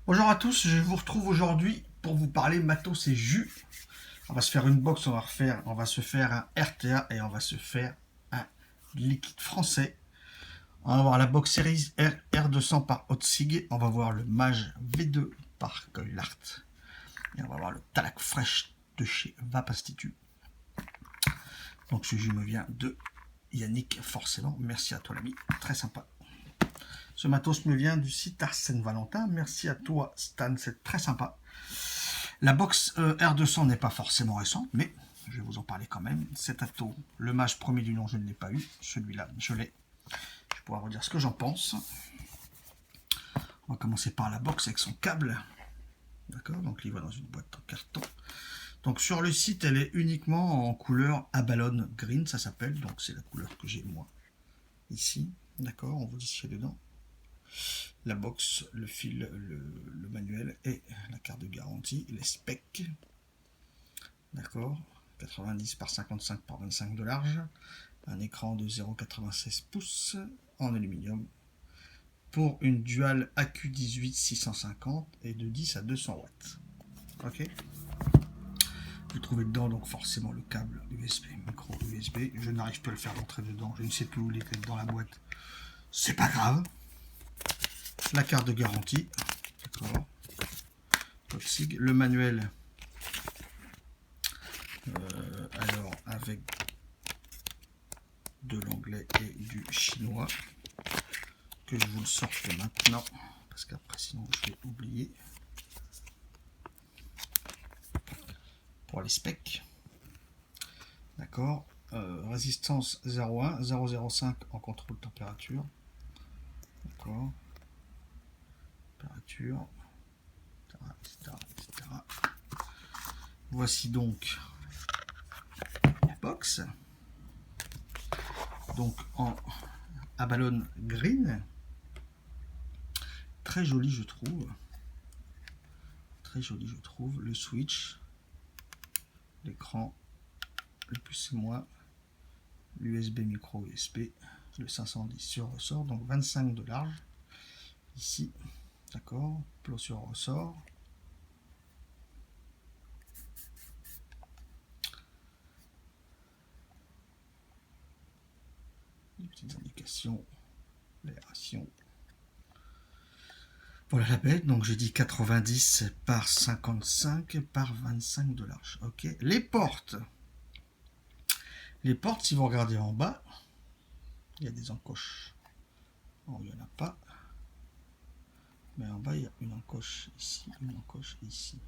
Bonjour à tous, je vous retrouve aujourd'hui pour vous parler matos et jus. On va se faire une box, on va se faire un RTA et on va se faire un liquide français. On va voir la box Series R200 par Hotzig, on va voir le Mage V2 par Goilart et on va voir le Talak Fresh de chez Vapastitu. Donc ce jus me vient de Yannick, forcément, merci à toi l'ami, très sympa. Ce matos me vient du site Arsène Valentin. Merci à toi, Stan, c'est très sympa. La box R200 n'est pas forcément récente, mais je vais vous en parler quand même. Cet ato, le Mage premier du nom, je ne l'ai pas eu. Celui-là, je l'ai. Je pourrais vous dire ce que j'en pense. On va commencer par la box avec son câble. D'accord, donc il va dans une boîte en carton. Donc sur le site, elle est uniquement en couleur Abalone Green, ça s'appelle. Donc c'est la couleur que j'ai moi ici. D'accord, on vous dit ce qu'il y a dedans. La box, le fil, le manuel et la carte de garantie, les specs. D'accord, 90 par 55 par 25 de large, un écran de 0,96 pouces en aluminium pour une dual AQ18 650 et de 10 à 200 watts. Ok. Vous trouvez dedans donc forcément le câble USB, micro USB. Je n'arrive pas à le faire rentrer dedans, je ne sais plus où il est dans la boîte. C'est pas grave. La carte de garantie, d'accord. Le manuel, alors avec de l'anglais et du chinois, que je vous le sorte maintenant, parce qu'après sinon je vais oublier. Pour les specs, d'accord. Résistance 0,1, 0,05 en contrôle température, d'accord. Température, etc., etc. Voici donc la box. Donc en Abalone Green. Très joli je trouve. Très joli je trouve. Le switch, l'écran, le plus et moins, l'USB micro USB, le 510 sur ressort, donc 25 de large. Ici, d'accord, plot sur ressort. Les petites indications, l'aération. Voilà la bête, donc j'ai dit 90 par 55 par 25 de large. Ok, les portes. Les portes, si vous regardez en bas, il y a des encoches. Bon, il n'y en a pas. Mais en bas, il y a une encoche ici, une encoche ici.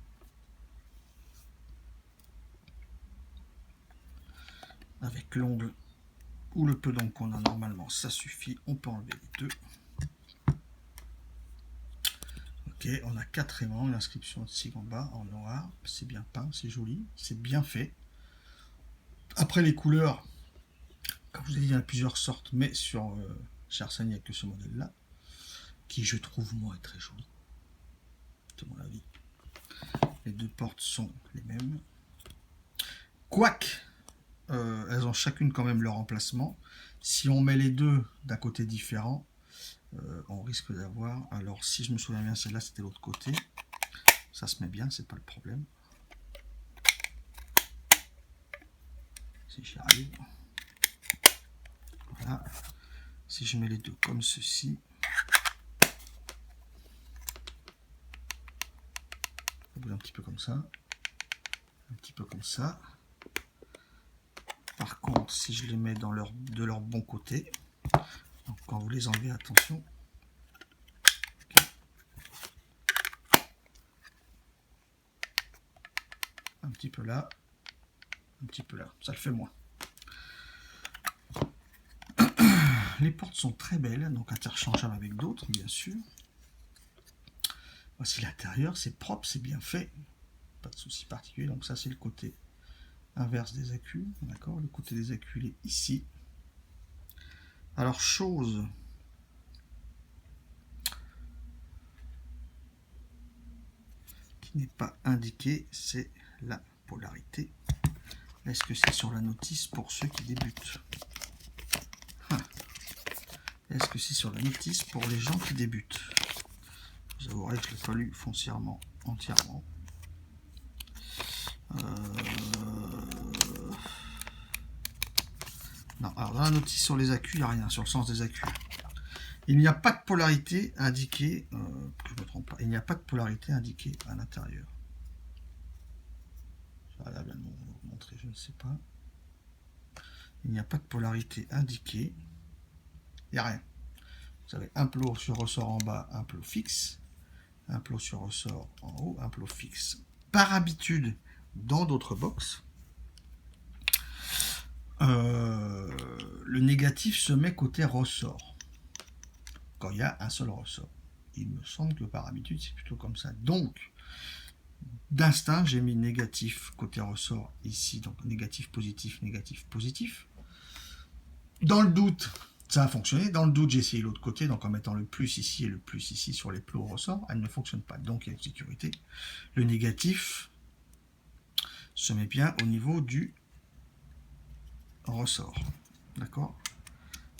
Avec l'ongle ou le peu d'ongle qu'on a normalement, ça suffit. On peut enlever les deux. Ok, on a 4 aimants, une inscription ici en bas en noir. C'est bien peint, c'est joli, c'est bien fait. Après les couleurs, comme je vous ai dit, il y en a plusieurs sortes, mais chez Arsène, il n'y a que ce modèle-là, qui je trouve moi est très joli. C'est mon avis. Les deux portes sont les mêmes. Quoique, elles ont chacune quand même leur emplacement. Si on met les deux d'un côté différent, on risque d'avoir... Alors, si je me souviens bien, celle-là, c'était l'autre côté. Ça se met bien, c'est pas le problème. Si j'y arrive. Voilà. Si je mets les deux comme ceci, un petit peu comme ça, un petit peu comme ça. Par contre, si je les mets de leur bon côté, donc quand vous les enlevez, attention. Okay. Un petit peu là, un petit peu là, ça le fait moins. Les portes sont très belles, donc interchangeables avec d'autres, bien sûr. Voici l'intérieur, c'est propre, c'est bien fait, pas de souci particulier. Donc ça, c'est le côté inverse des accus, d'accord. Le côté des accus, il est ici. Alors, chose qui n'est pas indiquée, c'est la polarité. Est-ce que c'est sur la notice pour ceux qui débutent? Est-ce que c'est sur la notice pour les gens qui débutent? Vous avouerez que je ne l'ai pas lu foncièrement, entièrement. Non, alors dans la notice sur les accus, il n'y a rien, sur le sens des accus. Il n'y a pas de polarité indiquée, que je ne me trompe pas, il n'y a pas de polarité indiquée à l'intérieur. J'arrive à vous montrer, je ne sais pas. Il n'y a pas de polarité indiquée. Il n'y a rien. Vous avez un plot sur ressort en bas, un plot fixe. Un plot sur ressort en haut, un plot fixe. Par habitude, dans d'autres box, le négatif se met côté ressort. Quand il y a un seul ressort. Il me semble que par habitude, c'est plutôt comme ça. Donc, d'instinct, j'ai mis négatif côté ressort ici. Donc, négatif, positif, négatif, positif. Dans le doute, ça a fonctionné. Dans le doute, j'ai essayé l'autre côté, donc en mettant le plus ici et le plus ici sur les plots ressort, elle ne fonctionne pas. Donc, il y a une sécurité. Le négatif se met bien au niveau du ressort. D'accord?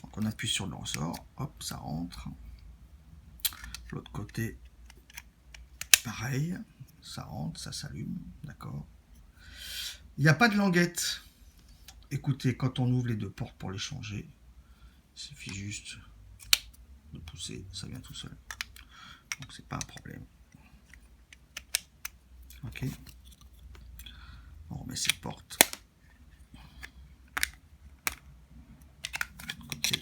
Donc, on appuie sur le ressort. Hop, ça rentre. L'autre côté, pareil. Ça rentre, ça s'allume. D'accord? Il n'y a pas de languette. Écoutez, quand on ouvre les deux portes pour les changer, il suffit juste de pousser, ça vient tout seul. Donc c'est pas un problème. Ok. On remet ces portes. Côté.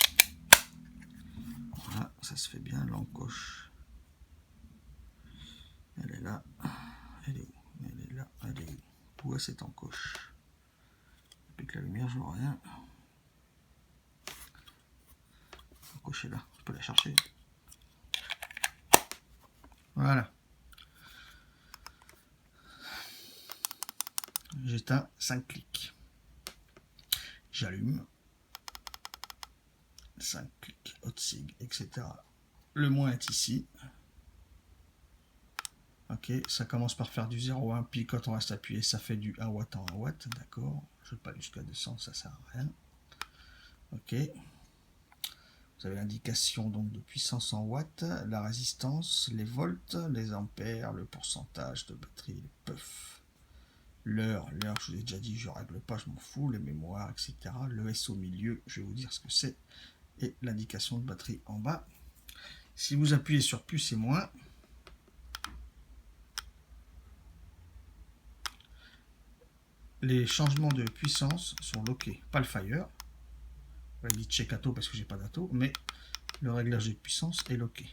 Voilà, ça se fait bien. L'encoche. Elle est là. Elle est où? Elle est là. Elle est où? Où est cette encoche? Avec la lumière, je vois rien. L'encoche est là. Je peux la chercher. Voilà. J'éteins 5 clics. J'allume. 5 clics, Hotsig, etc. Le moins est ici. Ok, ça commence par faire du 0 à 1, puis quand on reste appuyé, ça fait du 1 watt en 1 watt, d'accord. Je ne vais pas jusqu'à 200, ça sert à rien. Ok. Vous avez l'indication donc de puissance en watts, la résistance, les volts, les ampères, le pourcentage de batterie, les puffs. L'heure, je vous ai déjà dit, je ne règle pas, je m'en fous, les mémoires, etc. Le S au milieu, je vais vous dire ce que c'est. Et l'indication de batterie en bas. Si vous appuyez sur plus et moins, les changements de puissance sont loqués. Pas le fire. On va dire check ato parce que j'ai pas d'ato, mais le réglage de puissance est loqué.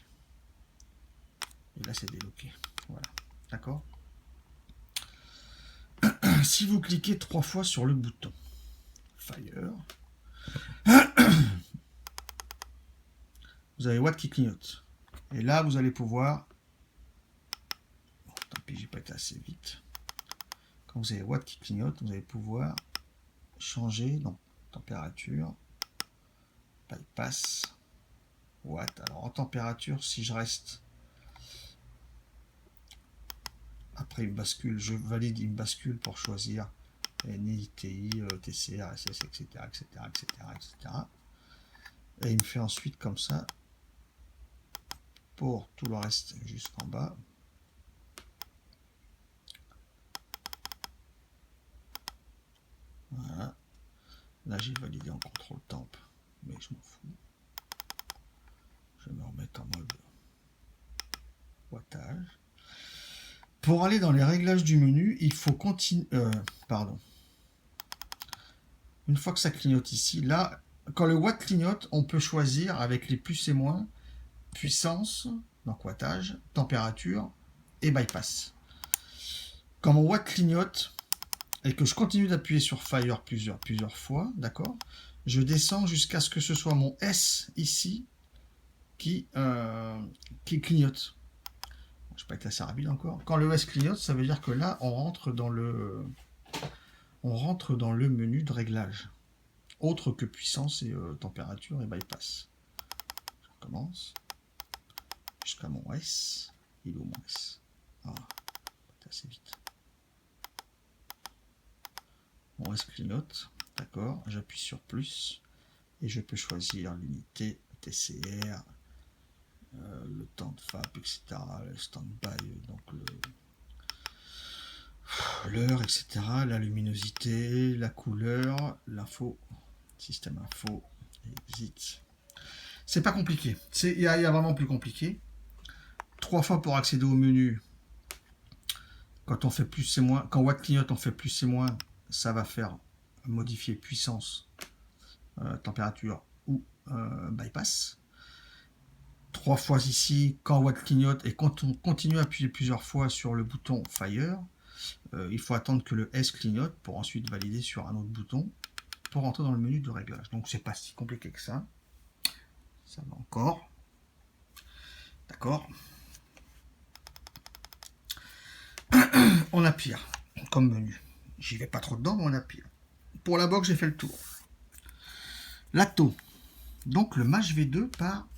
Et là c'est déloqué. Voilà. D'accord. Si vous cliquez 3 fois sur le bouton fire, vous avez watt qui clignote. Et là vous allez pouvoir, bon, tant pis j'ai pas été assez vite, quand vous avez watt qui clignote, vous allez pouvoir changer donc température, bypass, watt. Alors en température, si je reste après une bascule, je valide une bascule pour choisir NI, TI, TCR, SS, etc., etc., etc., etc. Et il me fait ensuite comme ça pour tout le reste jusqu'en bas. Voilà. Là, j'ai validé en contrôle temp, mais je m'en fous. Je vais me remettre en mode wattage. Pour aller dans les réglages du menu, il faut continuer. Pardon. Une fois que ça clignote ici, là, quand le watt clignote, on peut choisir avec les plus et moins, puissance, donc wattage, température et bypass. Quand mon watt clignote et que je continue d'appuyer sur fire plusieurs fois, d'accord, je descends jusqu'à ce que ce soit mon S ici qui clignote. Je n'ai pas été assez rapide encore. Quand le S clignote, ça veut dire que là, on rentre dans le menu de réglage. Autre que puissance et température et bypass. Je recommence. Jusqu'à mon S. Il est où mon S? Ah, c'est assez vite. Mon S clignote. D'accord. J'appuie sur plus. Et je peux choisir l'unité, TCR, le temps de fab, etc. Le stand-by, donc l'heure, etc. La luminosité, la couleur, l'info, système info, exit. C'est pas compliqué. Il y a vraiment plus compliqué. 3 fois pour accéder au menu. Quand on fait plus et moins, quand Watt clignote, on fait plus et moins, ça va faire modifier puissance, température ou bypass. 3 fois ici, quand Watt clignote, et quand on continue à appuyer plusieurs fois sur le bouton Fire, il faut attendre que le S clignote pour ensuite valider sur un autre bouton pour rentrer dans le menu de réglage. Donc c'est pas si compliqué que ça. Ça va encore. D'accord. On a pire comme menu. J'y vais pas trop dedans, mais on a pire. Pour la box, j'ai fait le tour. L'Atto. Donc le Mage V2 par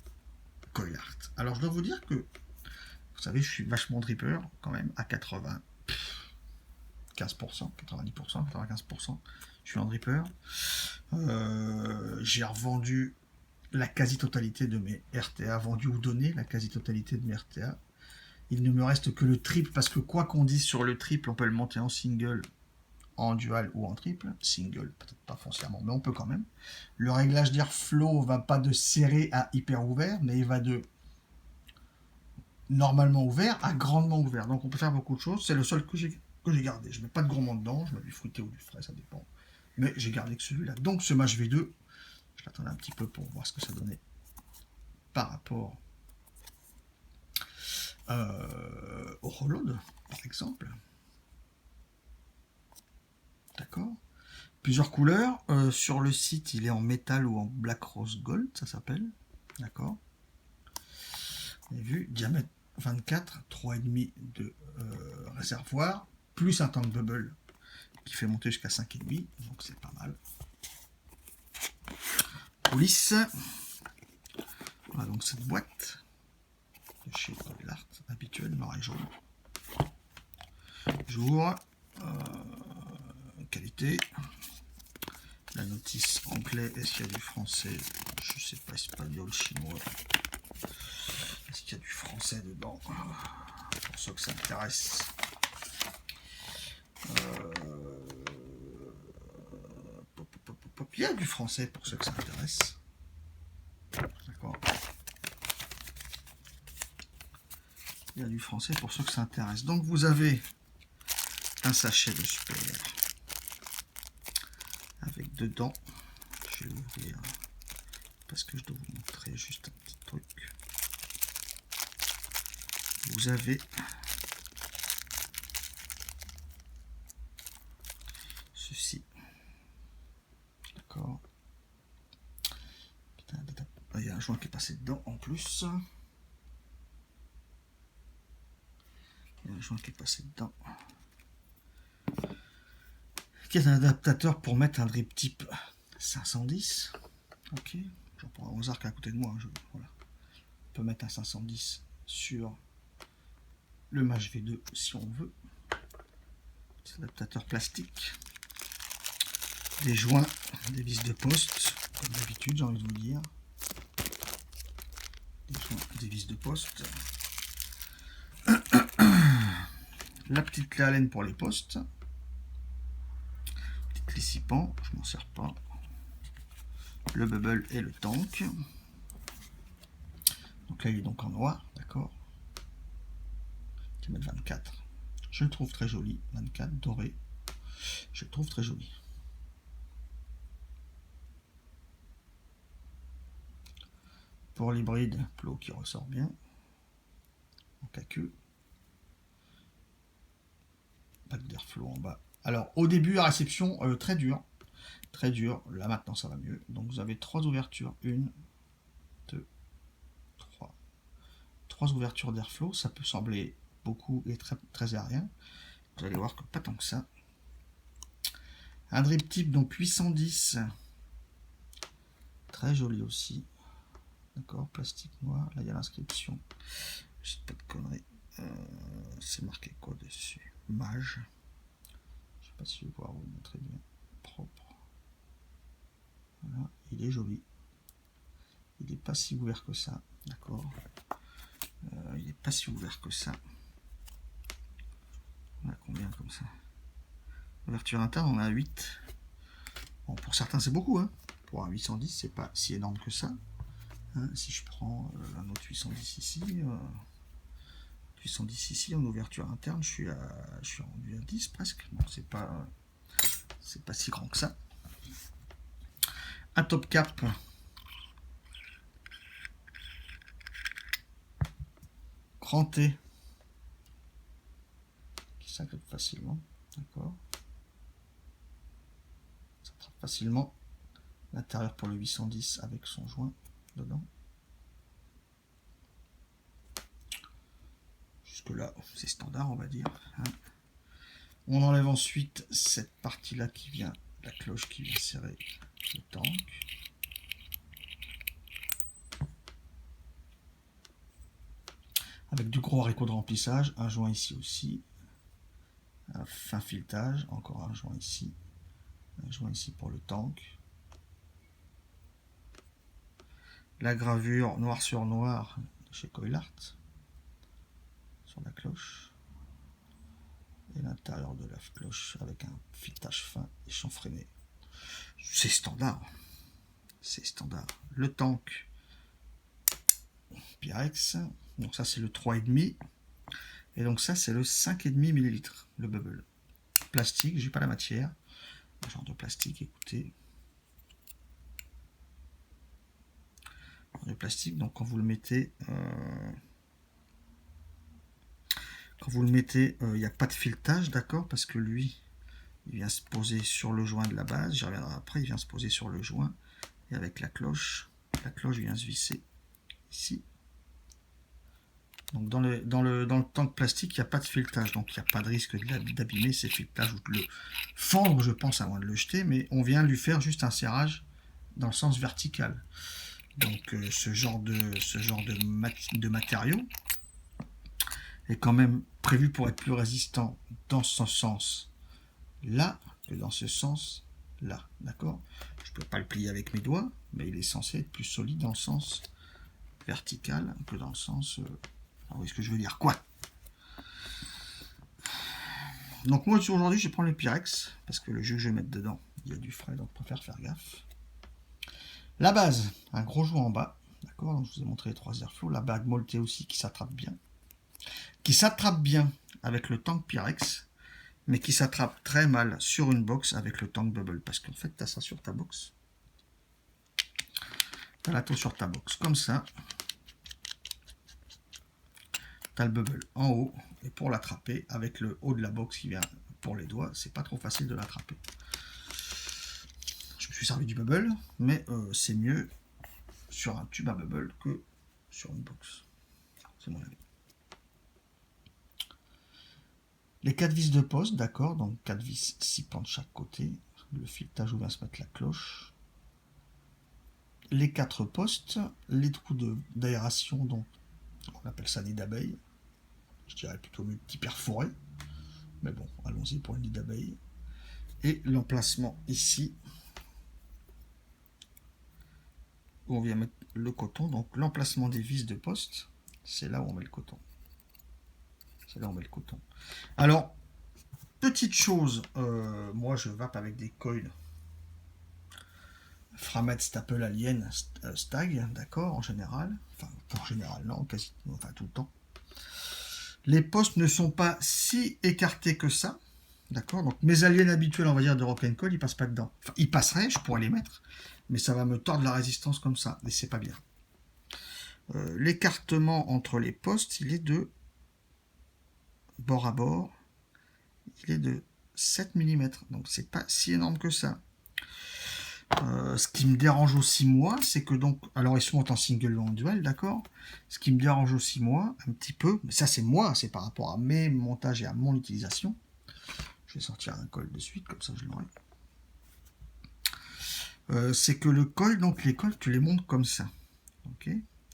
Coilart. Alors je dois vous dire que, vous savez, je suis vachement dripper quand même, à 95%, 90%, 95%. Je suis en dripper. J'ai revendu la quasi-totalité de mes RTA, vendu ou donné la quasi-totalité de mes RTA. Il ne me reste que le triple, parce que quoi qu'on dise sur le triple, on peut le monter en single, en dual ou en triple. Single, peut-être pas foncièrement, mais on peut quand même. Le réglage d'airflow va pas de serré à hyper ouvert, mais il va de normalement ouvert à grandement ouvert. Donc on peut faire beaucoup de choses. C'est le seul que j'ai gardé. Je mets pas de gourmand dedans, je mets du fruité ou du frais, ça dépend. Mais j'ai gardé que celui-là. Donc ce Mage V2, je l'attendais un petit peu pour voir ce que ça donnait par rapport au Reload, par exemple. D'accord. Plusieurs couleurs. Sur le site, il est en métal ou en black rose gold, ça s'appelle. D'accord. Vous avez vu, diamètre 24, 3,5 de réservoir, plus un tank bubble qui fait monter jusqu'à 5,5, donc c'est pas mal. Police. Voilà donc cette boîte de chez Coilart, habituelle, noir et jaune. Jour. Qualité. La notice anglais, est-ce qu'il y a du français? Je sais pas, espagnol, chinois. Est-ce qu'il y a du français dedans? Pour ceux que ça intéresse. Il y a du français pour ceux que ça intéresse. D'accord. Il y a du français pour ceux que ça intéresse. Donc vous avez un sachet de spare avec dedans, je vais l'ouvrir parce que je dois vous montrer juste un petit truc. Vous avez ceci, d'accord. Il y a un joint qui est passé dedans en plus. Il y a un joint qui est passé dedans. Qui est un adaptateur pour mettre un drip type 510. Ok, j'en prends un hasard qui est à côté de moi. Voilà. On peut mettre un 510 sur le Mage V2 si on veut. Petit adaptateur plastique. Des joints, des vis de poste, comme d'habitude, j'ai envie de vous dire. Des joints, des vis de poste. La petite clé Allen pour les postes. Petite clé Sipan, je m'en sers pas. Le bubble et le tank. Donc là il est donc en noir, d'accord. Je vais mettre 24. Je le trouve très joli. 24 doré. Je le trouve très joli. Pour l'hybride, plot qui ressort bien. En KQ. Pack d'airflow en bas. Alors au début à réception, très dur. Très dur. Là maintenant ça va mieux. Donc vous avez 3 ouvertures. 1, 2, 3. 3 ouvertures d'airflow. Ça peut sembler beaucoup et très, très aérien. Vous allez voir que pas tant que ça. Un drip type donc 810. Très joli aussi. D'accord, plastique noir. Là il y a l'inscription. Je sais pas de conneries. C'est marqué quoi dessus? Mage. Je sais pas si je vais pouvoir vous le montrer bien. Propre. Voilà, il est joli. Il n'est pas si ouvert que ça. D'accord. pas si ouvert que ça. On a combien comme ça? Ouverture interne, on a 8. Bon, pour certains, c'est beaucoup. Hein. Pour un 810, c'est pas si énorme que ça. Hein, si je prends un autre 810 ici, 810 ici en ouverture interne, je suis rendu à 10 presque. Bon, c'est pas si grand que ça. Un top cap. Grand T. Qui s'accroche facilement. D'accord. Ça attrape facilement. L'intérieur pour le 810 avec son joint dedans. Jusque là, c'est standard, on va dire. Hein. On enlève ensuite cette partie-là qui vient, la cloche qui vient serrer le tank. Avec du gros haricot de remplissage, un joint ici aussi. Un fin filetage, encore un joint ici. Un joint ici pour le tank. La gravure noir sur noir de chez Coilart sur la cloche. Et l'intérieur de la cloche avec un filetage fin et chanfreiné. C'est standard. C'est standard. Le tank Pyrex. Donc ça c'est le 3,5. Et donc ça c'est le 5,5 ml. Le bubble. Plastique, j'ai pas la matière. Un genre de plastique, écoutez. De plastique, donc quand vous le mettez, il n'y a pas de filetage, d'accord, parce que lui, il vient se poser sur le joint de la base, j'y reviendrai après, il vient se poser sur le joint, et avec la cloche vient se visser ici. Donc dans le tank plastique, il n'y a pas de filetage, donc il n'y a pas de risque d'abîmer ces filetages ou de le fendre, je pense, à moins de le jeter, mais on vient lui faire juste un serrage dans le sens vertical. Donc ce genre de matériau est quand même prévu pour être plus résistant dans ce sens là que dans ce sens là, d'accord. Je ne peux pas le plier avec mes doigts, mais il est censé être plus solide dans le sens vertical que dans le sens... vous voyez ce que je veux dire, quoi. Donc moi aujourd'hui je prends le Pyrex, parce que le jeu que je vais mettre dedans, il y a du frais, donc je préfère faire gaffe. La base, un gros joint en bas. D'accord, donc je vous ai montré les 3 airflows. La bague molletée aussi qui s'attrape bien. Qui s'attrape bien avec le tank Pyrex, mais qui s'attrape très mal sur une box avec le tank bubble. Parce qu'en fait, tu as ça sur ta box. Tu as la tour sur ta box, comme ça. Tu as le bubble en haut. Et pour l'attraper, avec le haut de la box qui vient pour les doigts, c'est pas trop facile de l'attraper. Je me suis servi du bubble, mais c'est mieux sur un tube à bubble que sur une box. C'est mon avis. Les 4 vis de poste, d'accord, donc 4 vis, 6 pans de chaque côté. Le filetage où vient se mettre la cloche. Les 4 postes, les trous d'aération, donc on appelle ça nid d'abeille. Je dirais plutôt le petit perforé. Mais bon, allons-y pour le nid d'abeille. Et l'emplacement ici, où on vient mettre le coton. Donc l'emplacement des vis de poste, c'est là où on met le coton. C'est là où on met le coton. Alors, petite chose, moi je vape avec des coils Framet Staple Alien Stag, d'accord, en général. Enfin, en général, non, quasi, enfin tout le temps. Les postes ne sont pas si écartés que ça, d'accord. Donc mes aliens habituels, on va dire, de Rock'n'Coil, ils passent pas dedans. Enfin, ils passeraient, je pourrais les mettre, mais ça va me tordre la résistance comme ça, et c'est pas bien. L'écartement entre les postes, il est de bord à bord, il est de 7 mm, donc c'est pas si énorme que ça. Ce qui me dérange aussi moi, c'est que donc, alors ils sont en single ou en dual, d'accord. Ce qui me dérange aussi moi, un petit peu, mais ça c'est moi, c'est par rapport à mes montages et à mon utilisation. Je vais sortir un col de suite, comme ça je l'aurai. C'est que le col, donc les cols, tu les montes comme ça, ok.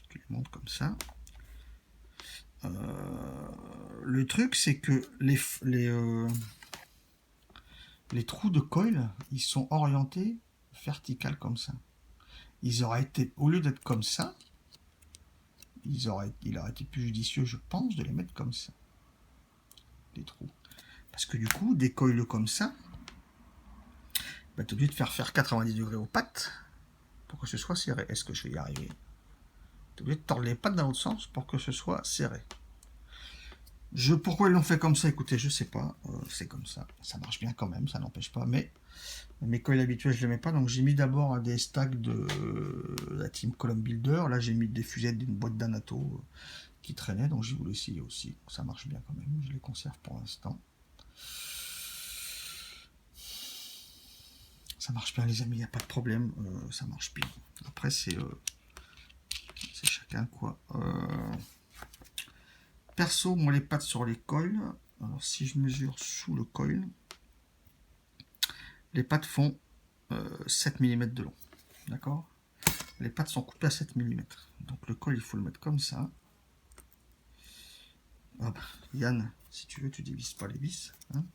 Tu les montes comme ça. Le truc, c'est que les trous de coil, ils sont orientés vertical comme ça. Ils auraient été, au lieu d'être comme ça, il aurait été plus judicieux, je pense, de les mettre comme ça. Les trous. Parce que du coup, des coils comme ça, bah, tu es obligé de faire 90 degrés aux pattes pour que ce soit serré. Est-ce que je vais y arriver? Tu es obligé de tordre les pattes dans l'autre sens pour que ce soit serré. Pourquoi ils l'ont fait comme ça? Écoutez, je sais pas. C'est comme ça. Ça marche bien quand même, ça n'empêche pas. Mais mes coils habituels, je ne les mets pas. Donc j'ai mis d'abord des stacks de la team Column Builder. Là, j'ai mis des fusettes d'une boîte d'Anato qui traînait. Donc j'ai voulu essayer aussi. Ça marche bien quand même. Je les conserve pour l'instant. Ça marche bien, les amis. Il n'y a pas de problème. Ça marche bien. Après, c'est chacun quoi. Perso, moi, les pattes sur les coils. Alors, si je mesure sous le coil, les pattes font 7 mm de long. D'accord? Les pattes sont coupées à 7 mm. Donc, le coil, il faut le mettre comme ça. Hop. Yann, si tu veux, tu divises pas les vis. Hein,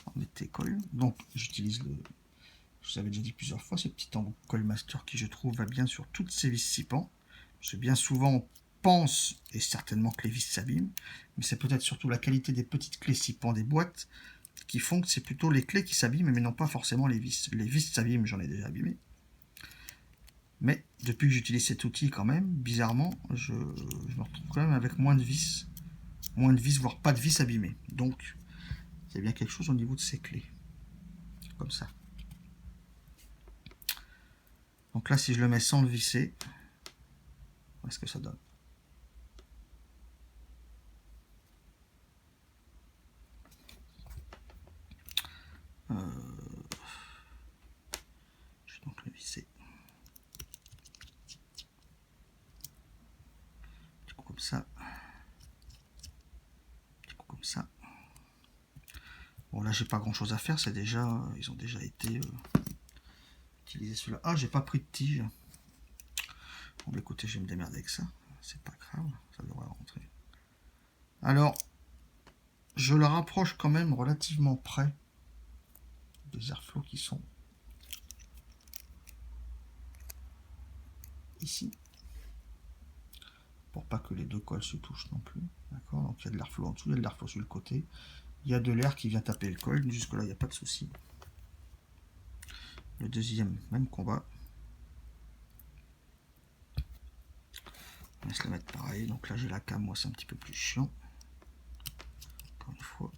on met tes coils. Donc, j'utilise je vous avais déjà dit plusieurs fois, ce petit embout Coil Master qui, je trouve, va bien sur toutes ces vis 6 pans. Parce que bien souvent, on pense, et certainement que les vis s'abîment, mais c'est peut-être surtout la qualité des petites clés 6 pans des boîtes qui font que c'est plutôt les clés qui s'abîment, mais non pas forcément les vis. Les vis s'abîment, j'en ai déjà abîmé. Mais depuis que j'utilise cet outil, quand même, bizarrement, je me retrouve quand même avec moins de vis, voire pas de vis abîmées. Donc, il y a bien quelque chose au niveau de ces clés. Comme ça. Donc là, si je le mets sans le visser, voilà ce que ça donne. Je vais donc le visser. Petit coup comme ça. Petit coup comme ça. Bon, là, j'ai pas grand chose à faire. C'est déjà, ils ont déjà été utilisés ceux-là. Ah, j'ai pas pris de tige. Bon, bah, écoutez, je vais me démerder avec ça. C'est pas grave, ça devrait rentrer. Alors, je la rapproche quand même relativement près des airflows qui sont ici. Pour pas que les deux cols se touchent non plus. D'accord? Donc il y a de l'airflow en dessous, il y a de l'airflow sur le côté. Il y a de l'air qui vient taper le coil. Jusque-là, il n'y a pas de souci. Le deuxième, même combat. On va se le mettre pareil. Donc là, j'ai la cam, moi, c'est un petit peu plus chiant. Encore une fois.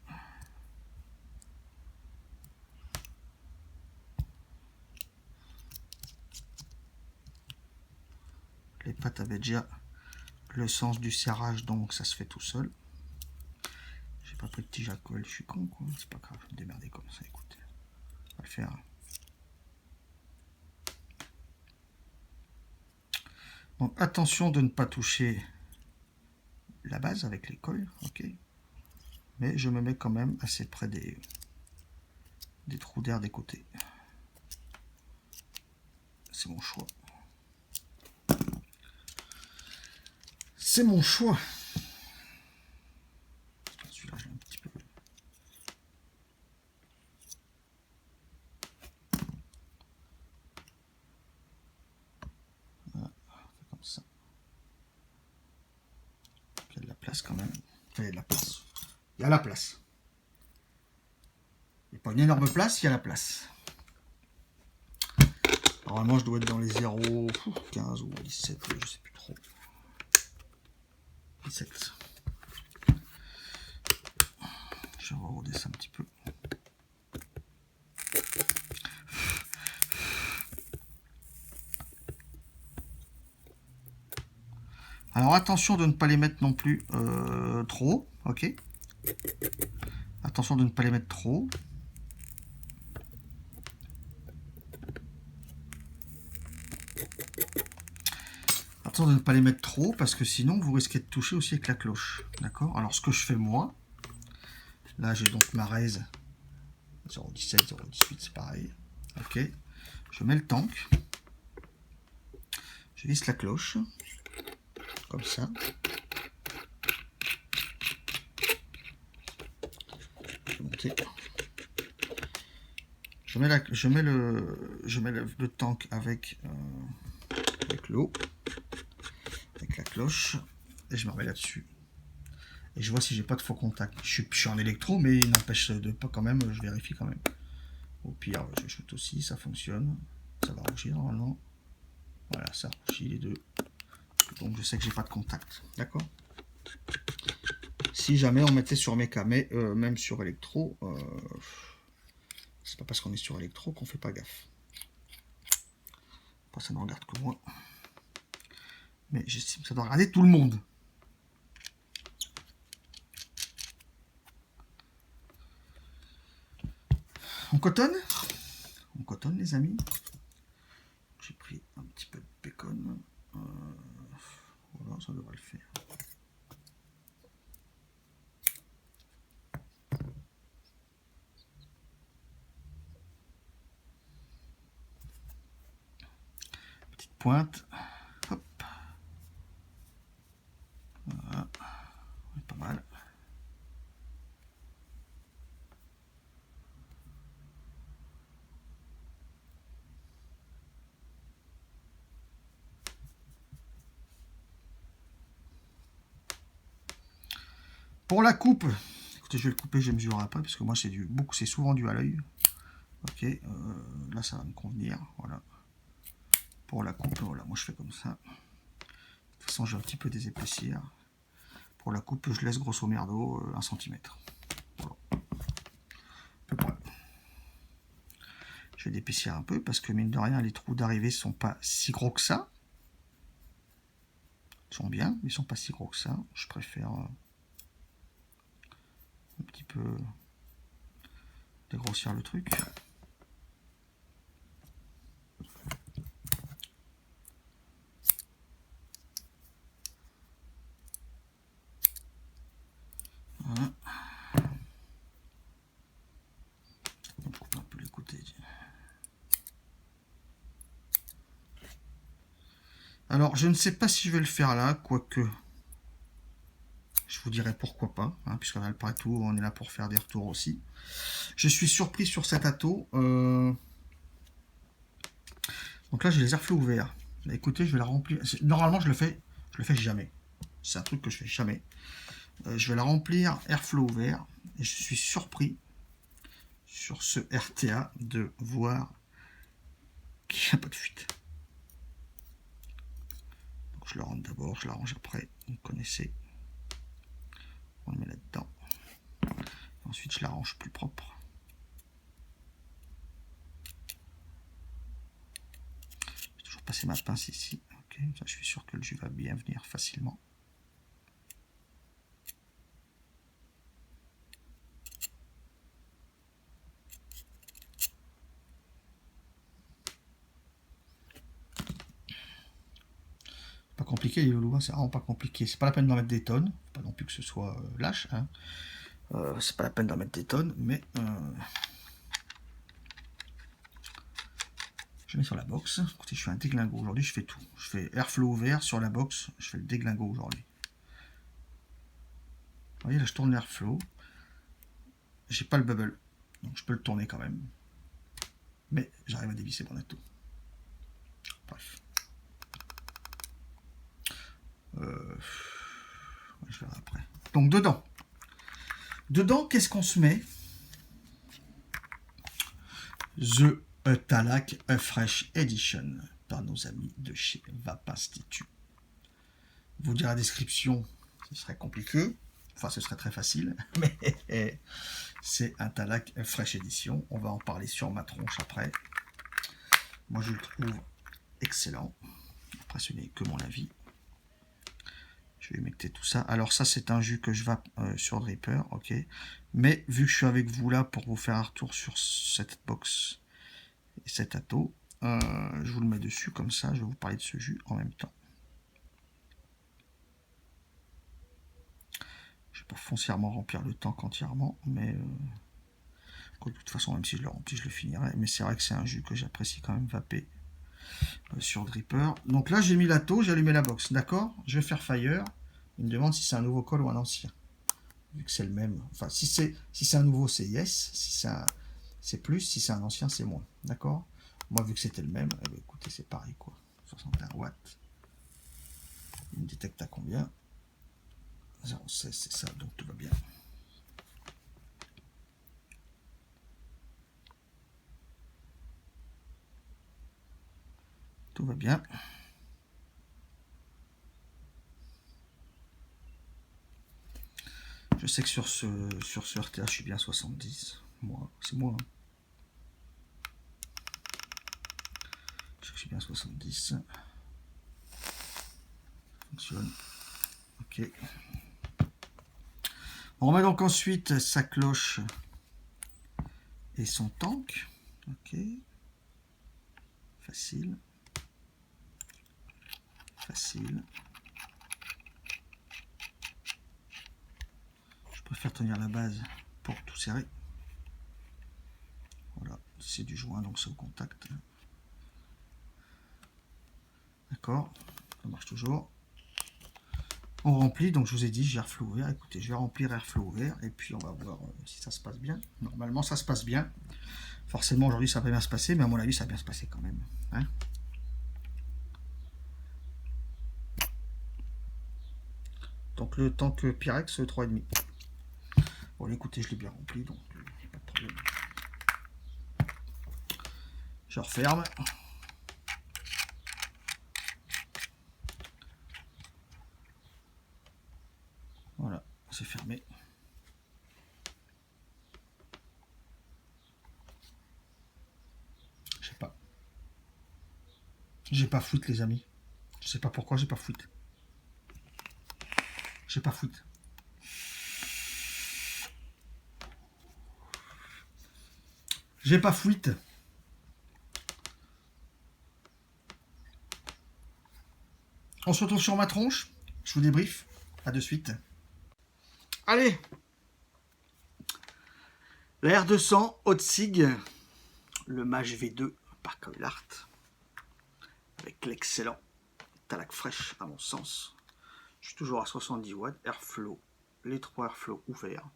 Les pattes avaient déjà le sens du serrage, donc ça se fait tout seul. J'ai pas pris de tige à colle, je suis con, quoi. C'est pas grave, je vais me démerder comme ça, écoutez. On va le faire. Donc attention de ne pas toucher la base avec les coils, ok. Mais je me mets quand même assez près des trous d'air des côtés. C'est mon choix. C'est mon choix. Celui-là, j'ai un petit peu. Voilà, comme ça. Il y a de la place quand même. Enfin, il y a de la place. Il y a la place. Il n'y a pas une énorme place, il y a la place. Normalement, je dois être dans les 0, 15 ou 17, je sais plus trop. 17. Je vais regarder ça un petit peu. Alors attention de ne pas les mettre non plus trop, ok. Attention de ne pas les mettre trop. Attention de ne pas les mettre trop parce que sinon vous risquez de toucher aussi avec la cloche, d'accord. Alors ce que je fais moi, là j'ai donc ma raise 0,17, 0,18, c'est pareil, ok. Je mets le tank, je visse la cloche, comme ça. Je vais monter. Je mets le tank avec l'eau, avec la cloche. et je me remets là-dessus. Et je vois si j'ai pas de faux contact. Je suis en électro, mais il n'empêche de pas quand même, je vérifie quand même. Au pire, je shoot aussi, ça fonctionne. Ça va rougir normalement. Voilà, ça rougit les deux. Donc je sais que j'ai pas de contact. D'accord. Si jamais on mettait sur méca, mais même sur électro, c'est pas parce qu'on est sur électro qu'on fait pas gaffe. Après, ça ne regarde que moi. Mais j'estime que ça doit regarder tout le monde. On cotonne? On cotonne, les amis. J'ai pris un petit peu de bacon. Voilà, ça devrait le faire. Petite pointe. Hop. Voilà. Pas mal. Pour la coupe, écoutez, je vais le couper, je vais mesurer après, parce que moi c'est souvent dû à l'œil. Ok, là ça va me convenir, voilà. Pour la coupe, voilà, moi je fais comme ça. De toute façon, j'ai un petit peu des épaisseurs. Pour la coupe, je laisse grosso merdo 1 cm. Voilà. Je vais l'épaissir un peu, parce que mine de rien, les trous d'arrivée sont pas si gros que ça. Ils sont bien, mais ils sont pas si gros que ça. Je préfère un petit peu dégrossir le truc. Voilà. On coupe un peu les côtés. Alors, je ne sais pas si je vais le faire là, quoique je vous dirai pourquoi pas, hein, puisqu'on a le partout, on est là pour faire des retours aussi. Je suis surpris sur cet atto. Donc là, j'ai les airflows ouverts. Écoutez, je vais la remplir. Normalement, je le fais jamais. C'est un truc que je fais jamais. Je vais la remplir airflow ouvert. Et je suis surpris sur ce RTA de voir qu'il n'y a pas de fuite. Donc je le rentre d'abord, je l'arrange après. Vous connaissez. On le met là-dedans. Ensuite, je l'arrange plus propre. Je vais toujours passer ma pince ici. Ok, ça, je suis sûr que le jus va bien venir facilement. Pas compliqué les loulous, c'est vraiment pas compliqué. C'est pas la peine d'en mettre des tonnes. Pas non plus que ce soit lâche. Hein. C'est pas la peine d'en mettre des tonnes, mais je mets sur la box. Écoutez, je fais un déglingo aujourd'hui, je fais tout. Je fais airflow ouvert sur la box, je fais le déglingo aujourd'hui. Vous voyez là, je tourne l'airflow. J'ai pas le bubble, donc je peux le tourner quand même. Mais j'arrive à dévisser mon atto. Bref. Je verrai après. Donc dedans. Dedans, qu'est-ce qu'on se met? The Talac Fresh Edition par nos amis de chez Vape Institute. Vous dire la description, ce serait compliqué. Enfin, ce serait très facile, mais c'est un Talac Fresh Edition. On va en parler sur ma tronche après. Moi, je le trouve excellent. Après, ce n'est que mon avis. Je vais humecter tout ça. Alors ça, c'est un jus que je vape sur Dripper, ok. Mais vu que je suis avec vous là pour vous faire un retour sur cette box et cet atto, je vous le mets dessus comme ça. Je vais vous parler de ce jus en même temps. Je vais pas foncièrement remplir le tank entièrement, mais de toute façon, même si je le remplis, je le finirai. Mais c'est vrai que c'est un jus que j'apprécie quand même vaper sur Dripper. Donc là, j'ai mis l'atto, j'ai allumé la box, d'accord. Je vais faire Fire. Il me demande si c'est un nouveau col ou un ancien. Vu que c'est le même. Enfin, si c'est un nouveau, c'est yes. Si c'est plus. Si c'est un ancien, c'est moins. D'accord. Moi, vu que c'était le même, eh bien, écoutez, c'est pareil, quoi. 61 watts. Il me détecte à combien? français, c'est ça, donc tout va bien. Tout va bien. Je sais que sur ce RTA, je suis bien 70. Moi, c'est moi. Hein. Je sais que je suis bien 70. Fonctionne. Ok. On remet donc ensuite sa cloche et son tank. Ok. Facile. Facile. Je préfère tenir la base pour tout serrer. Voilà, c'est du joint, donc c'est au contact. D'accord, ça marche toujours. On remplit, donc je vous ai dit, j'ai airflow ouvert. Écoutez, je vais remplir airflow ouvert et puis on va voir si ça se passe bien. Normalement, ça se passe bien. Forcément, aujourd'hui, ça va bien se passer, mais à mon avis, ça va bien se passer quand même. Hein. Donc le tank Pyrex 3,5. Bon, écoutez, je l'ai bien rempli, donc pas de problème. Je referme. Voilà, c'est fermé. Je sais pas. J'ai pas fouille, les amis. Je sais pas pourquoi j'ai pas fouille. J'ai pas fouille. J'ai pas fuite. On se retrouve sur ma tronche. Je vous débrief. À de suite. Allez. La R200 Haute-Sig. Le Mage V2 par Coilart. Avec l'excellent Talac Fresh, à mon sens. Je suis toujours à 70 watts. Airflow. Les 3 Airflow ouverts.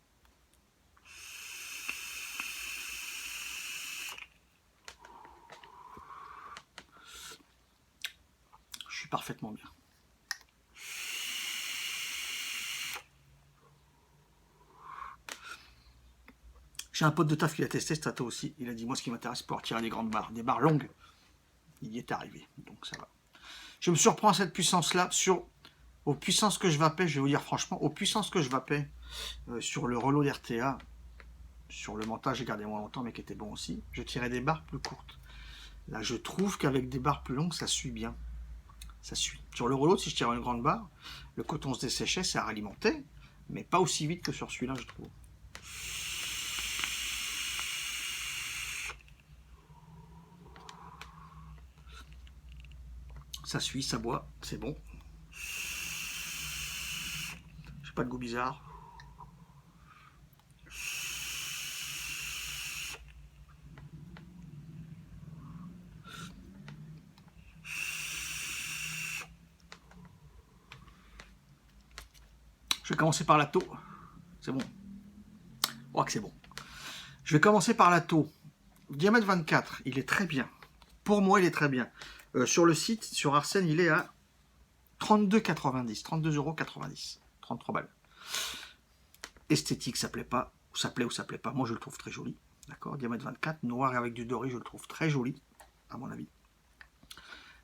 Je suis parfaitement bien. J'ai un pote de taf qui a testé ce tato aussi. Il a dit, moi, ce qui m'intéresse, c'est pouvoir tirer des grandes barres, des barres longues. Il y est arrivé, donc ça va. Je me surprends à cette puissance-là, aux puissances que je vapais, je vais vous dire franchement, aux puissances que je vapais sur le relot d'RTA, sur le montage, j'ai gardé moins longtemps, mais qui était bon aussi, je tirais des barres plus courtes. Là, je trouve qu'avec des barres plus longues, ça suit bien. Ça suit. Sur le relot, si je tirais une grande barre, le coton se desséchait, ça ralimentait, mais pas aussi vite que sur celui-là, je trouve. Ça suit, ça boit, c'est bon. J'ai pas de goût bizarre. Je vais commencer par la taux. C'est bon. Oh, que c'est bon. Je vais commencer par la taux. Diamètre 24, il est très bien. Pour moi, il est très bien. Sur le site, sur Arsène, il est à 32,90. 32,90 €. 33 balles. Esthétique, ça plaît pas. Ça plaît ou ça plaît pas. Moi, je le trouve très joli. D'accord. Diamètre 24, noir avec du doré, je le trouve très joli, à mon avis.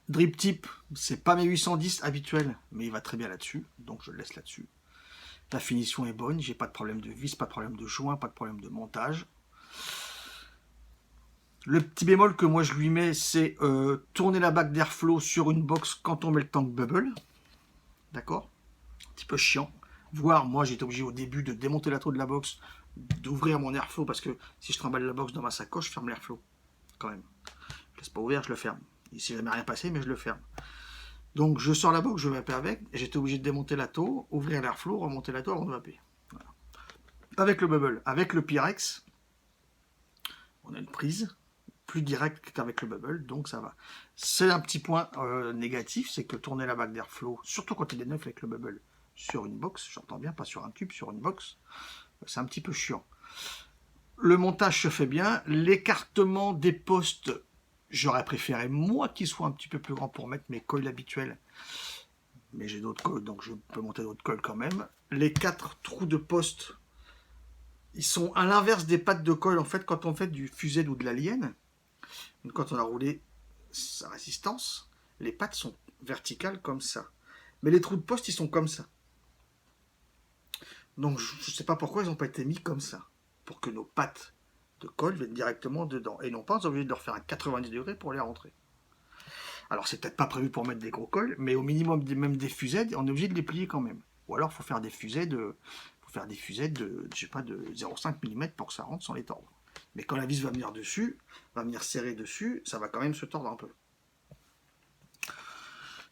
Drip tip, c'est pas mes 810 habituels, mais il va très bien là-dessus. Donc, je le laisse là-dessus. La finition est bonne. J'ai pas de problème de vis, pas de problème de joint, pas de problème de montage. Le petit bémol que moi je lui mets, c'est tourner la bague d'airflow sur une box quand on met le tank bubble. D'accord? Un petit peu chiant. Voire, moi j'étais obligé au début de démonter la taux de la box, d'ouvrir mon airflow, parce que si je trimballe la box dans ma sacoche, je ferme l'airflow. Quand même. Je laisse pas ouvert, je le ferme. Il s'est jamais rien passé, mais je le ferme. Donc je sors la box, je vape avec, et j'étais obligé de démonter la taux, ouvrir l'airflow, remonter la taux avant de vaper. Voilà. Avec le bubble, avec le Pyrex, on a une prise plus direct qu'avec le bubble, donc ça va. C'est un petit point négatif, c'est que tourner la bague d'airflow, surtout quand il est neuf avec le bubble, sur une box, j'entends bien, pas sur un tube, sur une box, c'est un petit peu chiant. Le montage se fait bien, l'écartement des postes, j'aurais préféré moi qu'il soit un petit peu plus grand pour mettre mes coils habituels, mais j'ai d'autres cols, donc je peux monter d'autres cols quand même. Les 4 trous de poste, ils sont à l'inverse des pattes de colle. En fait, quand on fait du fusée ou de l'alien, quand on a roulé sa résistance, les pattes sont verticales comme ça. Mais les trous de poste, ils sont comme ça. Donc je ne sais pas pourquoi ils n'ont pas été mis comme ça. Pour que nos pattes de colle viennent directement dedans. Et non pas, on est obligé de leur faire un 90 degrés pour les rentrer. Alors c'est peut-être pas prévu pour mettre des gros cols, mais au minimum même des fusées, on est obligé de les plier quand même. Ou alors il faut faire des fusées de, je sais pas, de 0,5 mm pour que ça rentre sans les tordre. Mais quand la vis va venir dessus, va venir serrer dessus, ça va quand même se tordre un peu.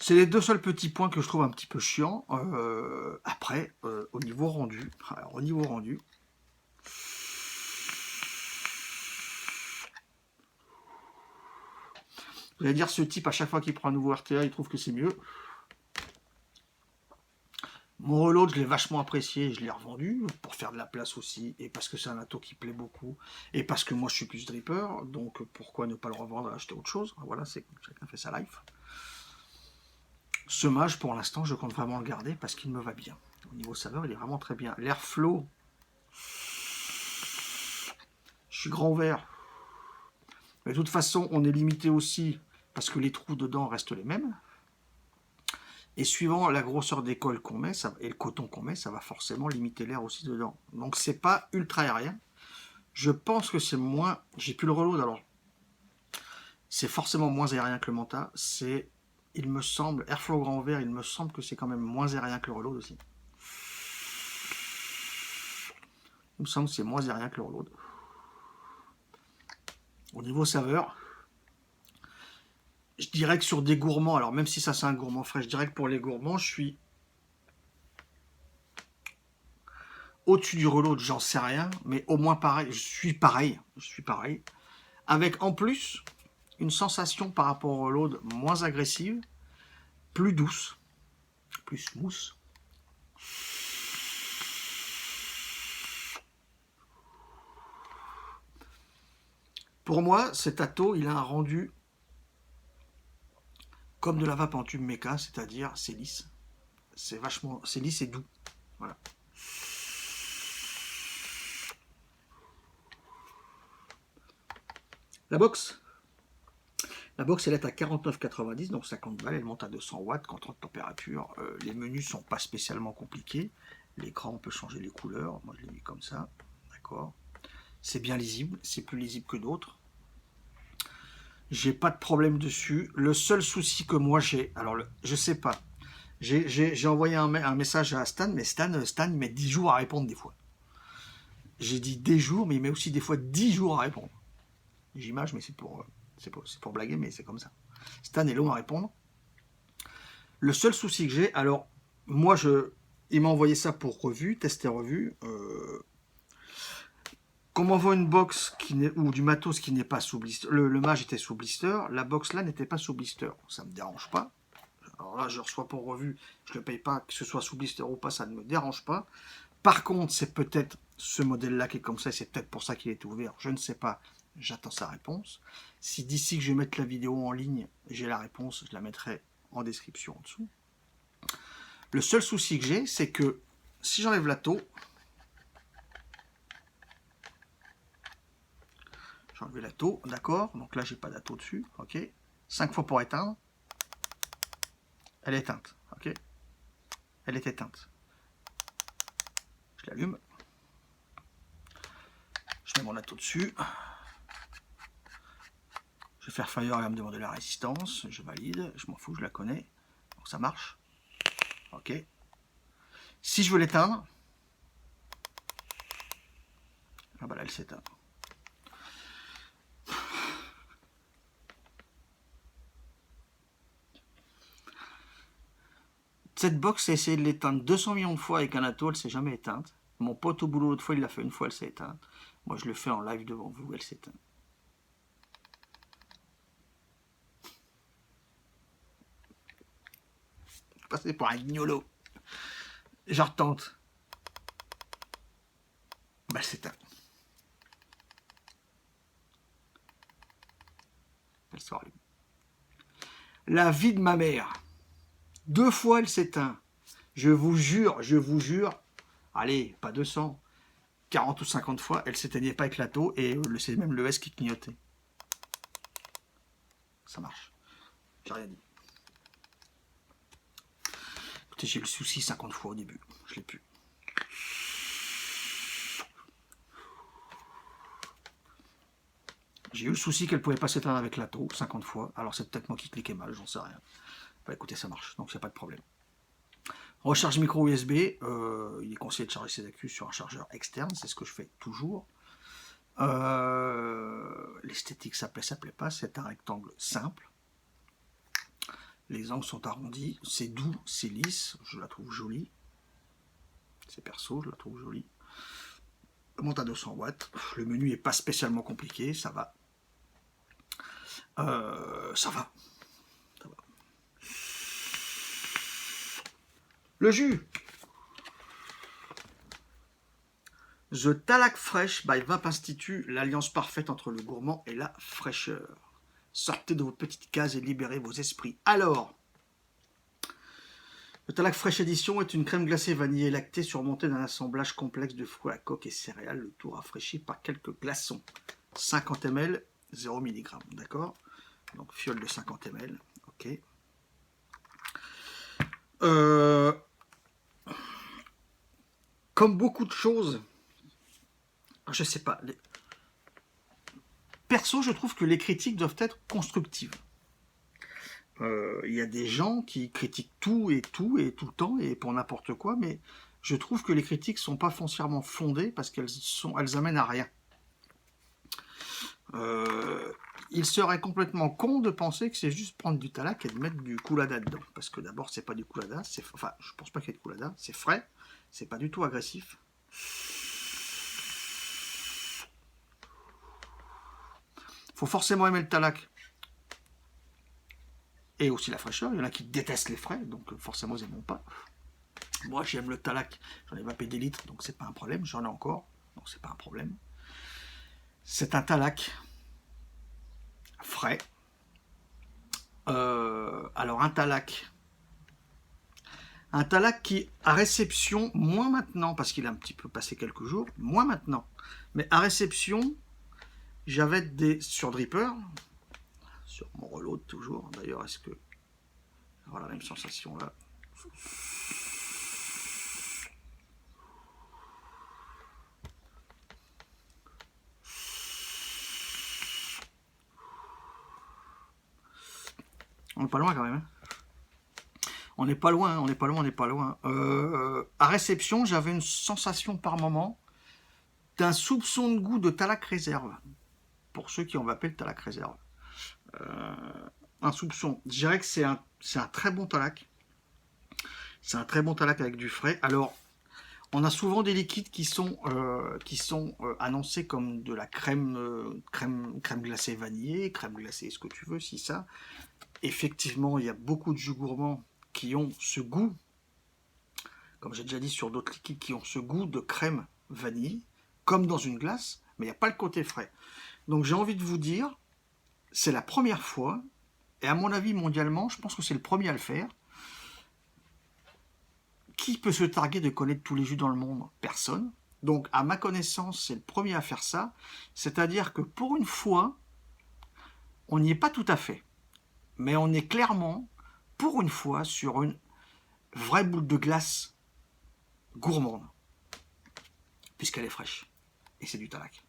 C'est les deux seuls petits points que je trouve un petit peu chiants. Après, au niveau rendu, vous allez dire, ce type, à chaque fois qu'il prend un nouveau RTA, il trouve que c'est mieux. Mon reload, je l'ai vachement apprécié, je l'ai revendu pour faire de la place aussi, et parce que c'est un ato qui plaît beaucoup, et parce que moi je suis plus dripper, donc pourquoi ne pas le revendre et acheter autre chose. Voilà, c'est chacun fait sa life. Ce mage, pour l'instant, je compte vraiment le garder parce qu'il me va bien. Au niveau saveur, il est vraiment très bien. L'airflow, je suis grand ouvert. Mais de toute façon, on est limité aussi parce que les trous dedans restent les mêmes. Et suivant la grosseur des cols qu'on met et le coton qu'on met, ça va forcément limiter l'air aussi dedans. Donc c'est pas ultra aérien. Je pense que c'est moins... J'ai plus le reload, alors c'est forcément moins aérien que le Manta. C'est, il me semble, Airflow grand vert, il me semble que c'est quand même moins aérien que le reload aussi. Il me semble que c'est moins aérien que le reload. Au niveau saveur, je dirais que sur des gourmands, alors même si ça c'est un gourmand frais, je dirais que pour les gourmands, je suis au-dessus du reload, j'en sais rien, mais au moins pareil, je suis pareil, avec en plus une sensation par rapport au reload moins agressive, plus douce, plus smooth. Pour moi, cet ato, il a un rendu comme de la vape en tube méca, c'est-à-dire c'est lisse. C'est lisse et doux. Voilà. La box, elle est à 49,90, donc 50 balles, elle monte à 200 watts, contrôle de température. Les menus sont pas spécialement compliqués. L'écran, on peut changer les couleurs. Moi, je l'ai mis comme ça. D'accord. C'est bien lisible, c'est plus lisible que d'autres. J'ai pas de problème dessus. Le seul souci que moi j'ai, alors je sais pas, j'ai envoyé un message à Stan, mais Stan il met 10 jours à répondre des fois. J'ai dit des jours, mais il met aussi des fois 10 jours à répondre. J'image, mais c'est pour blaguer, mais c'est comme ça. Stan est long à répondre. Le seul souci que j'ai, alors moi il m'a envoyé ça pour revue, tester revue. Comme on voit une box ou du matos qui n'est pas sous blister, le mage était sous blister, la box là n'était pas sous blister. Ça ne me dérange pas. Alors là, je reçois pour revue, je ne le paye pas, que ce soit sous blister ou pas, ça ne me dérange pas. Par contre, c'est peut-être ce modèle-là qui est comme ça, c'est peut-être pour ça qu'il est ouvert, je ne sais pas, j'attends sa réponse. Si d'ici que je vais mettre la vidéo en ligne, j'ai la réponse, je la mettrai en description en dessous. Le seul souci que j'ai, c'est que si j'enlève la taux, j'ai enlevé la taux, d'accord, donc là j'ai pas d'atto dessus, ok. 5 fois pour éteindre, elle est éteinte, ok. Elle est éteinte. Je l'allume. Je mets mon atto dessus. Je vais faire fire, elle va me demander la résistance. Je valide, je m'en fous, je la connais. Donc ça marche. Ok. Si je veux l'éteindre, ah bah là elle s'éteint. Cette box, j'ai essayé de l'éteindre 200 millions de fois avec un atto, elle s'est jamais éteinte. Mon pote au boulot l'autre fois, il l'a fait une fois, elle s'est éteinte. Moi je le fais en live devant vous, elle s'éteint. Je passais pour un gnolo. Je retente. Bah elle s'éteint. Elle sort. La vie de ma mère. 2 fois, elle s'éteint. Je vous jure, allez, pas 200, 40 ou 50 fois, elle s'éteignait pas avec la taux et c'est même le S qui clignotait. Ça marche. J'ai rien dit. Écoutez, j'ai eu le souci 50 fois au début. Je l'ai plus. J'ai eu le souci qu'elle pouvait pas s'éteindre avec la taux 50 fois. Alors c'est peut-être moi qui cliquais mal, j'en sais rien. Bah écoutez, ça marche, donc il n'y a pas de problème. Recharge micro USB, il est conseillé de charger ses accus sur un chargeur externe, c'est ce que je fais toujours. L'esthétique, ça plaît pas, c'est un rectangle simple. Les angles sont arrondis, c'est doux, c'est lisse, je la trouve jolie. C'est perso, je la trouve jolie. Monte à 200 watts, le menu n'est pas spécialement compliqué, ça va. Ça va. Le jus. The Talac Fresh by Vape Institute, l'alliance parfaite entre le gourmand et la fraîcheur. Sortez de vos petites cases et libérez vos esprits. Alors, le Talac Fresh Edition est une crème glacée vanillée lactée surmontée d'un assemblage complexe de fruits à coque et céréales, le tout rafraîchi par quelques glaçons. 50 ml, 0 mg, d'accord? Donc fiole de 50 ml, ok. Comme beaucoup de choses, je sais pas. Perso, je trouve que les critiques doivent être constructives. Il y a des gens qui critiquent tout et tout le temps et pour n'importe quoi, mais je trouve que les critiques sont pas foncièrement fondées parce qu'elles amènent à rien. Il serait complètement con de penser que c'est juste prendre du talac et de mettre du coulada dedans, parce que d'abord c'est pas du coulada, enfin je pense pas qu'il y ait de coulada, c'est frais, c'est pas du tout agressif. Faut forcément aimer le talac et aussi la fraîcheur. Il y en a qui détestent les frais, donc forcément ils n'aiment pas. Moi j'aime le talac, j'en ai vapé des litres, donc c'est pas un problème, j'en ai encore, donc c'est pas un problème. C'est un talac frais. Alors un talac qui à réception, moins maintenant, parce qu'il a un petit peu passé quelques jours, moins maintenant, mais à réception, j'avais des sur Dripper, sur mon reload toujours, d'ailleurs est-ce que voilà la même sensation là. On n'est pas loin quand même. On n'est pas loin, on n'est pas loin, on n'est pas loin. À réception, j'avais une sensation par moment d'un soupçon de goût de talac réserve. Pour ceux qui ont vapé le talac réserve. Un soupçon. Je dirais que c'est un très bon talac. C'est un très bon talac avec du frais. Alors, on a souvent des liquides qui sont annoncés comme de la crème glacée vanillée, crème glacée, ce que tu veux, si ça. Effectivement, il y a beaucoup de jus gourmands qui ont ce goût, comme j'ai déjà dit sur d'autres liquides, qui ont ce goût de crème vanille, comme dans une glace, mais il n'y a pas le côté frais. Donc j'ai envie de vous dire, c'est la première fois, et à mon avis mondialement, je pense que c'est le premier à le faire. Qui peut se targuer de connaître tous les jus dans le monde? Personne. Donc à ma connaissance, c'est le premier à faire ça. C'est-à-dire que pour une fois, on n'y est pas tout à fait. Mais on est clairement, pour une fois, sur une vraie boule de glace gourmande. Puisqu'elle est fraîche. Et c'est du talac.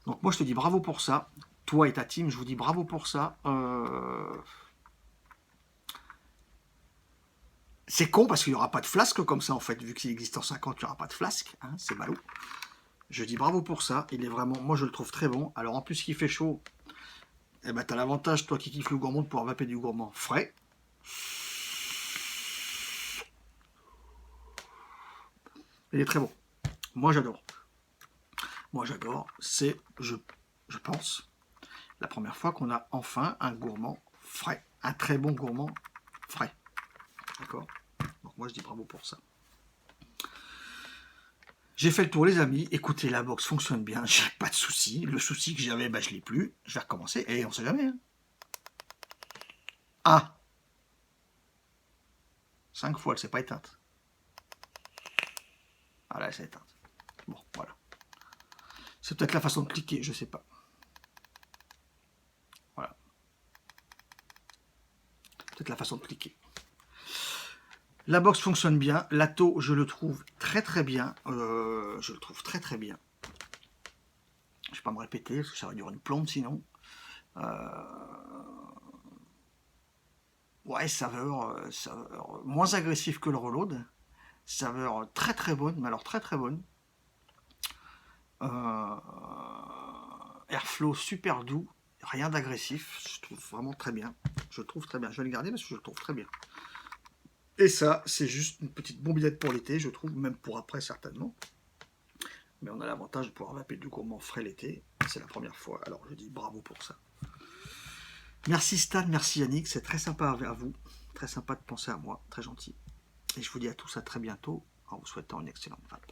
Donc moi je te dis bravo pour ça. Toi et ta team, je vous dis bravo pour ça. C'est con parce qu'il n'y aura pas de flasque comme ça en fait. Vu qu'il existe en 50, il n'y aura pas de flasque. Hein, c'est ballot. Je dis bravo pour ça. Il est vraiment, moi je le trouve très bon. Alors en plus qu'il fait chaud, eh ben, tu as l'avantage, toi qui kiffes le gourmand, de pouvoir vaper du gourmand frais. Il est très bon. Moi j'adore. Moi j'adore. C'est, je pense, la première fois qu'on a enfin un gourmand frais. Un très bon gourmand frais. D'accord? Donc moi je dis bravo pour ça. J'ai fait le tour, les amis. Écoutez, la box fonctionne bien. J'ai pas de souci. Le souci que j'avais, je l'ai plus. Je vais recommencer. Et on sait jamais. Hein. Ah 5 fois, elle s'est pas éteinte. Voilà, elle s'est éteinte. Bon, voilà. C'est peut-être la façon de cliquer, je sais pas. Voilà. Peut-être la façon de cliquer. La box fonctionne bien. L'atto, je le trouve très très bien. Je le trouve très très bien. Je vais pas me répéter, parce que ça va durer une plombe sinon. Ouais, saveur moins agressif que le reload. Saveur très très bonne, mais alors très très bonne. Airflow super doux, rien d'agressif, je trouve vraiment très bien. Je le trouve très bien. Je vais le garder parce que je le trouve très bien. Et ça, c'est juste une petite bombillette pour l'été, je trouve, même pour après certainement. Mais on a l'avantage de pouvoir vaper du gourmand frais l'été. C'est la première fois, alors je dis bravo pour ça. Merci Stan, merci Yannick, c'est très sympa à vous. Très sympa de penser à moi, très gentil. Et je vous dis à tous à très bientôt en vous souhaitant une excellente vape.